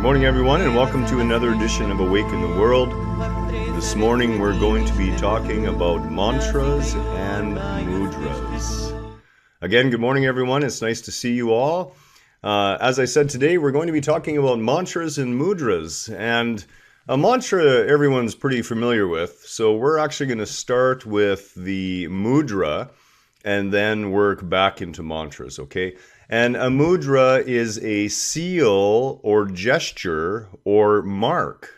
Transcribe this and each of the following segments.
Morning everyone, and welcome to another edition of Awaken the World. This morning we're going to be talking about mantras and mudras. Again, good morning everyone, it's nice to see you all. As I said, today we're going to be talking about mantras and mudras. And a mantra everyone's pretty familiar with, so we're actually going to start with the mudra and then work back into mantras, okay? And a mudra is a seal or gesture or mark.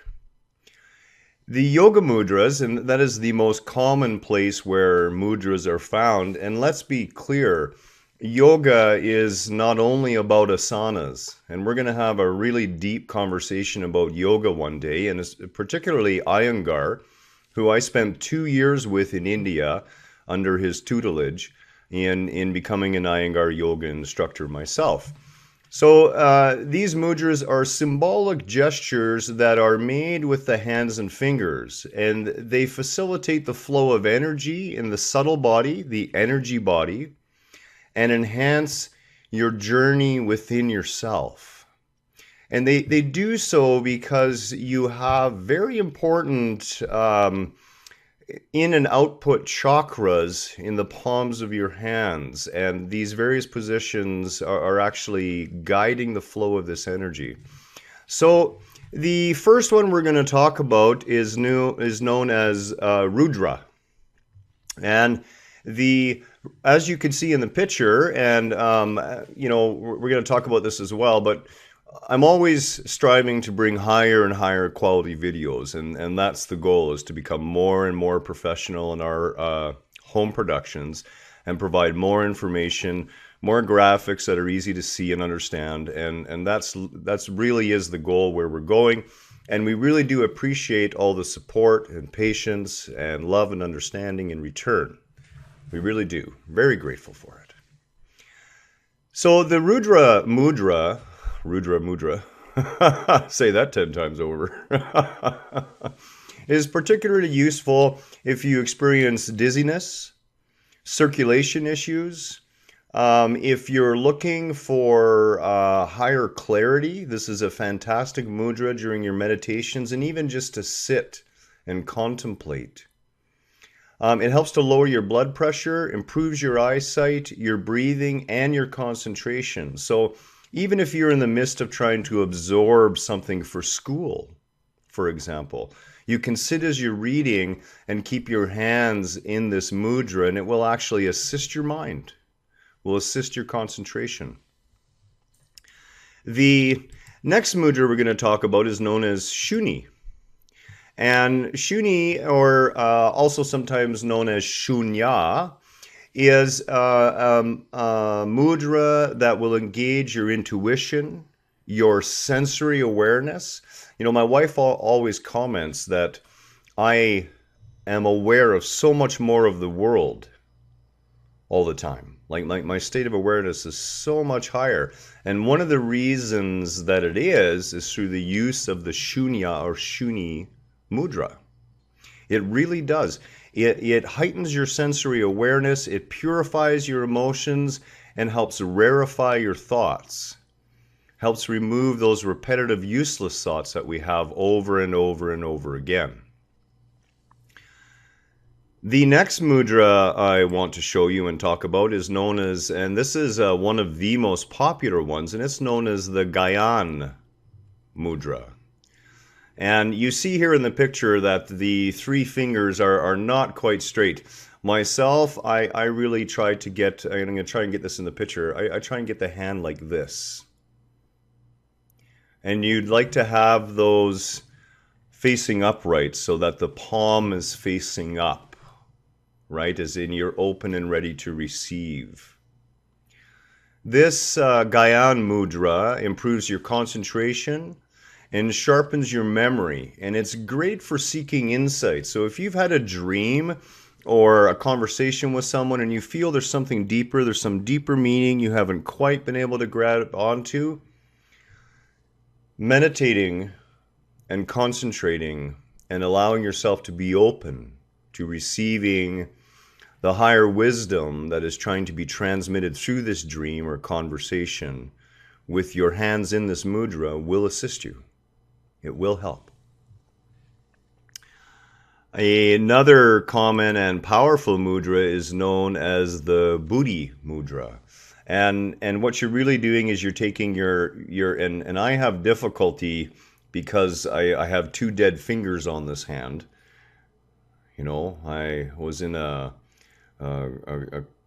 The yoga mudras, and that is the most common place where mudras are found, and let's be clear, yoga is not only about asanas, and we're going to have a really deep conversation about yoga one day, and particularly Iyengar, who I spent 2 years with in India under his tutelage, in becoming an Iyengar yoga instructor myself. So these mudras are symbolic gestures that are made with the hands and fingers, and they facilitate the flow of energy in the subtle body, the energy body, and enhance your journey within yourself. And they do so because you have very important in and output chakras in the palms of your hands, and these various positions are actually guiding the flow of this energy. So the first one we're going to talk about is known as Rudra, and as you can see in the picture, and we're going to talk about this as well, but I'm always striving to bring higher and higher quality videos, and that's the goal, is to become more and more professional in our home productions and provide more information, more graphics that are easy to see and understand, and that's really is the goal where we're going. And we really do appreciate all the support and patience and love and understanding in return. We really do. Very grateful for it. So the Rudra Mudra, say that 10 times over, is particularly useful if you experience dizziness, circulation issues. If you're looking for higher clarity, this is a fantastic mudra during your meditations, and even just to sit and contemplate. It helps to lower your blood pressure, improves your eyesight, your breathing, and your concentration. So even if you're in the midst of trying to absorb something for school, for example, you can sit as you're reading and keep your hands in this mudra, and it will actually assist your mind, will assist your concentration. The next mudra we're going to talk about is known as Shuni. And Shuni, or also sometimes known as Shunya, is a mudra that will engage your intuition, your sensory awareness. You know, my wife always comments that I am aware of so much more of the world all the time. Like my state of awareness is so much higher. And one of the reasons that it is through the use of the Shunya or Shuni mudra. It really does. It heightens your sensory awareness, it purifies your emotions, and helps rarefy your thoughts. Helps remove those repetitive, useless thoughts that we have over and over and over again. The next mudra I want to show you and talk about is known as, and this is one of the most popular ones, and it's known as the Gyan mudra. And you see here in the picture that the 3 fingers are not quite straight. Myself, I really try to get, I'm going to try and get this in the picture, I try and get the hand like this. And you'd like to have those facing upright so that the palm is facing up, right? As in you're open and ready to receive. This Gyan mudra improves your concentration and sharpens your memory, and it's great for seeking insight. So if you've had a dream or a conversation with someone and you feel there's something deeper, there's some deeper meaning you haven't quite been able to grab onto, meditating and concentrating and allowing yourself to be open to receiving the higher wisdom that is trying to be transmitted through this dream or conversation with your hands in this mudra will assist you. It will help. Another common and powerful mudra is known as the Buddhi mudra. And what you're really doing is you're taking your and I have difficulty because I have two dead fingers on this hand. You know, I was in a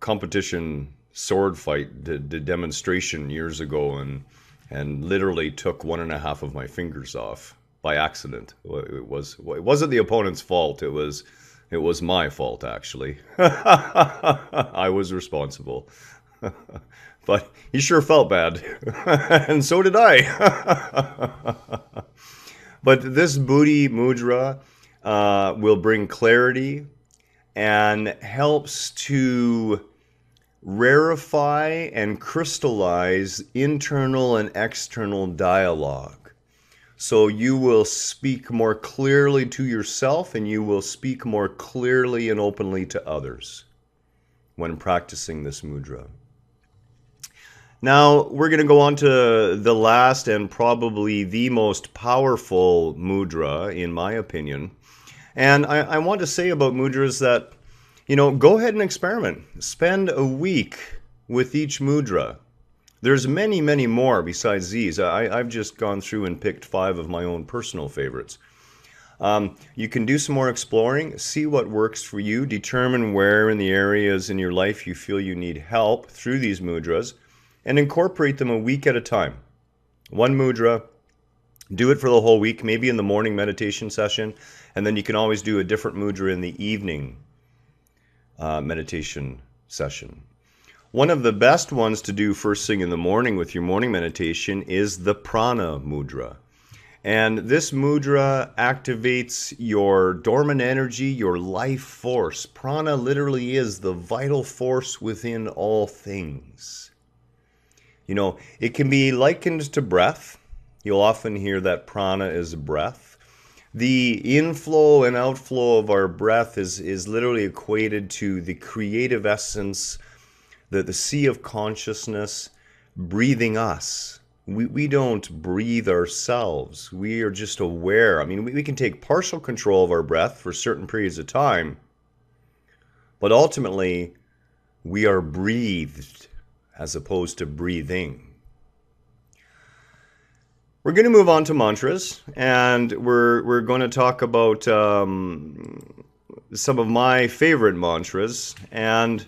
competition sword fight, did demonstration years ago, and literally took 1.5 of my fingers off by accident. It wasn't the opponent's fault. It was my fault, actually. I was responsible. But he sure felt bad, and so did I. But this Buddhi mudra will bring clarity and helps to rarefy and crystallize internal and external dialogue. So you will speak more clearly to yourself, and you will speak more clearly and openly to others when practicing this mudra. Now, we're going to go on to the last and probably the most powerful mudra, in my opinion. And I want to say about mudras that, you know, go ahead and experiment. Spend a week with each mudra. There's many, many more besides these. I've just gone through and picked 5 of my own personal favorites. You can do some more exploring, see what works for you, determine where in the areas in your life you feel you need help through these mudras, and incorporate them a week at a time. One mudra, do it for the whole week, maybe in the morning meditation session, and then you can always do a different mudra in the evening meditation session. One of the best ones to do first thing in the morning with your morning meditation is the prana mudra. And this mudra activates your dormant energy, your life force. Prana literally is the vital force within all things. You know, it can be likened to breath. You'll often hear that prana is breath. The inflow and outflow of our breath is literally equated to the creative essence, the sea of consciousness breathing us. We don't breathe ourselves. We are just aware. I mean, we can take partial control of our breath for certain periods of time, but ultimately we are breathed as opposed to breathing. We're going to move on to mantras, and we're going to talk about some of my favorite mantras. And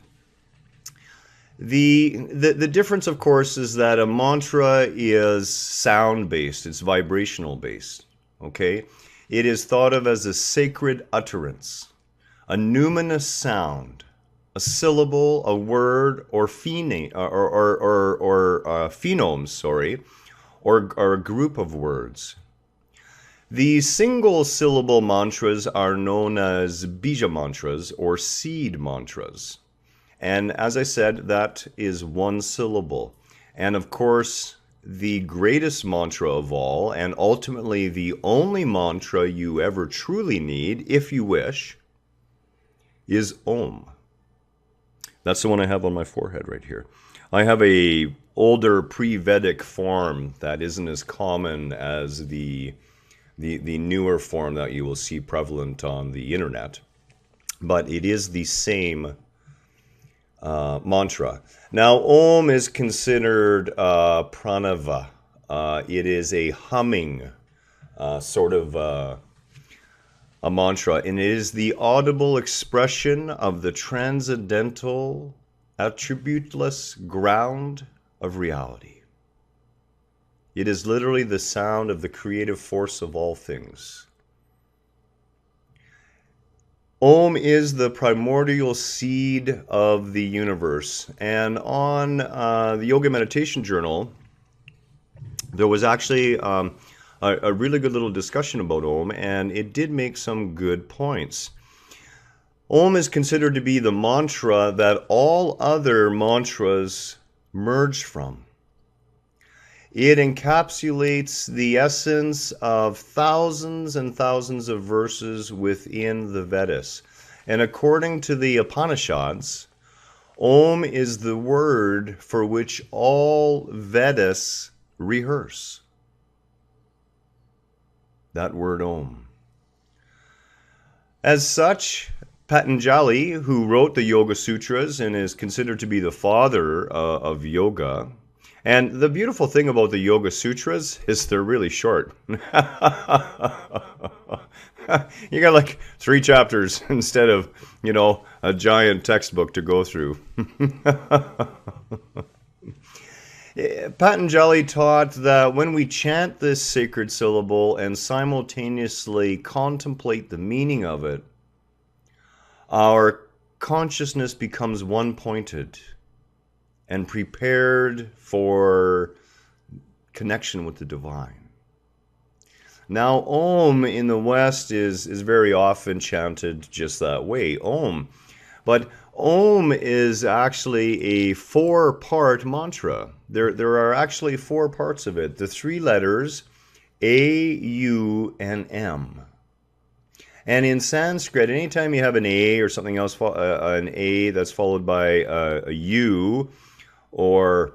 the difference, of course, is that a mantra is sound-based. It's vibrational-based. Okay? It is thought of as a sacred utterance, a numinous sound, a syllable, a word, or phonemes, or a group of words. The single syllable mantras are known as bija mantras or seed mantras. And as I said, that is one syllable. And of course, the greatest mantra of all, and ultimately the only mantra you ever truly need, if you wish, is Om. That's the one I have on my forehead right here. I have a older pre-Vedic form that isn't as common as the newer form that you will see prevalent on the internet, but it is the same mantra. Now, Om is considered pranava. It is a humming sort of a mantra, and it is the audible expression of the transcendental, attributeless ground of reality. It is literally the sound of the creative force of all things. Om is the primordial seed of the universe. And on the Yoga Meditation Journal, there was actually a really good little discussion about Om, and it did make some good points. Om is considered to be the mantra that all other mantras merge from. It encapsulates the essence of thousands and thousands of verses within the Vedas. And according to the Upanishads, Om is the word for which all Vedas rehearse. that word Om. As such, Patanjali, who wrote the Yoga Sutras and is considered to be the father of yoga, and the beautiful thing about the Yoga Sutras is they're really short. You got like 3 chapters instead of, a giant textbook to go through. Patanjali taught that when we chant this sacred syllable and simultaneously contemplate the meaning of it, our consciousness becomes one-pointed and prepared for connection with the divine. Now, Om in the West is very often chanted just that way, Om. But Om is actually a 4-part mantra. There are actually 4 parts of it. The 3 letters, A, U, and M. And in Sanskrit, anytime you have an A or something else, an A that's followed by a U, or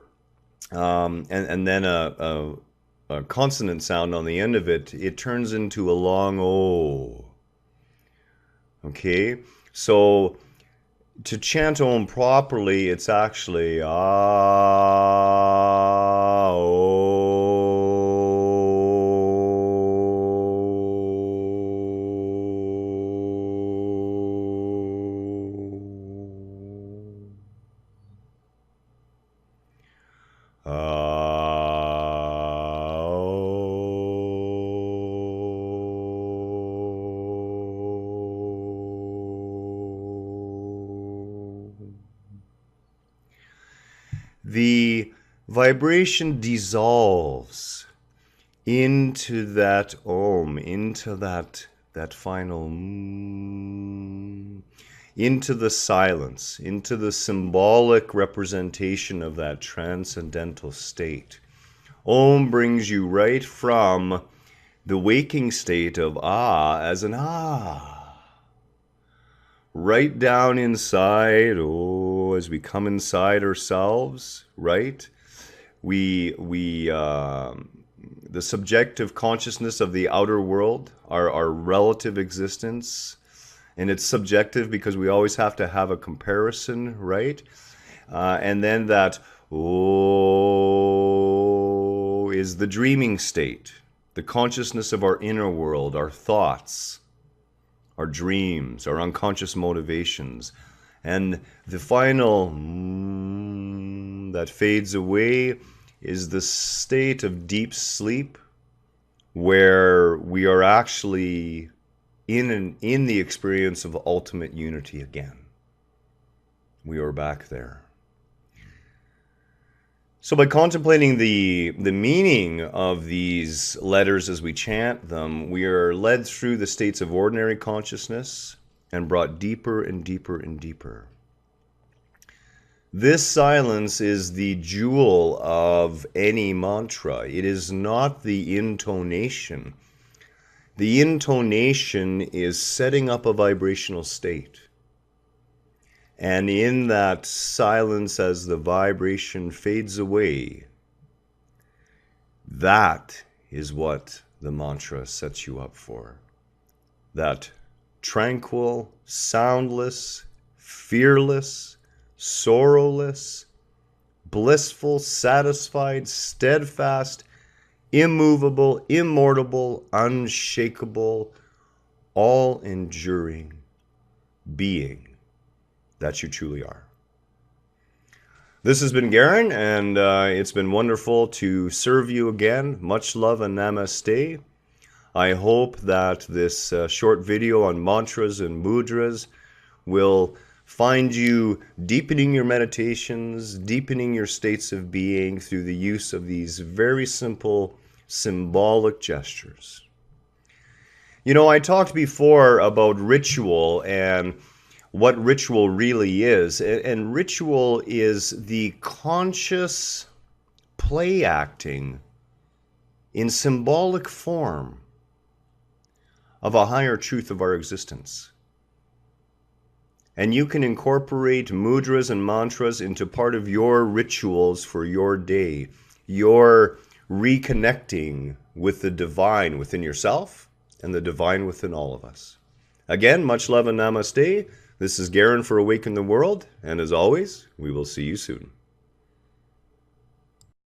and then a consonant sound on the end of it, it turns into a long O. Okay, so to chant Om properly, it's actually Ah, O. The vibration dissolves into that Om, into that final into the silence, into the symbolic representation of that transcendental state. Om brings you right from the waking state of Ah as an Ah, right down inside, oh, as we come inside ourselves, right? The subjective consciousness of the outer world, our relative existence, and it's subjective because we always have to have a comparison, right? And then that oh is the dreaming state, the consciousness of our inner world, our thoughts, our dreams, our unconscious motivations. And the final that fades away is the state of deep sleep, where we are actually in the experience of ultimate unity again. We are back there. So by contemplating the meaning of these letters as we chant them, we are led through the states of ordinary consciousness and brought deeper and deeper and deeper. This silence is the jewel of any mantra. It is not the intonation. The intonation is setting up a vibrational state. And in that silence, as the vibration fades away, that is what the mantra sets you up for. That tranquil, soundless, fearless, sorrowless, blissful, satisfied, steadfast, immovable, immortal, unshakable, all-enduring being that you truly are. This has been Garen, and it's been wonderful to serve you again. Much love and namaste. I hope that this short video on mantras and mudras will find you deepening your meditations, deepening your states of being through the use of these very simple symbolic gestures. You know, I talked before about ritual and what ritual really is. And ritual is the conscious play acting in symbolic form of a higher truth of our existence. And you can incorporate mudras and mantras into part of your rituals for your day. Your reconnecting with the divine within yourself and the divine within all of us. Again, much love and namaste. This is Garen for Awaken the World, and as always, we will see you soon.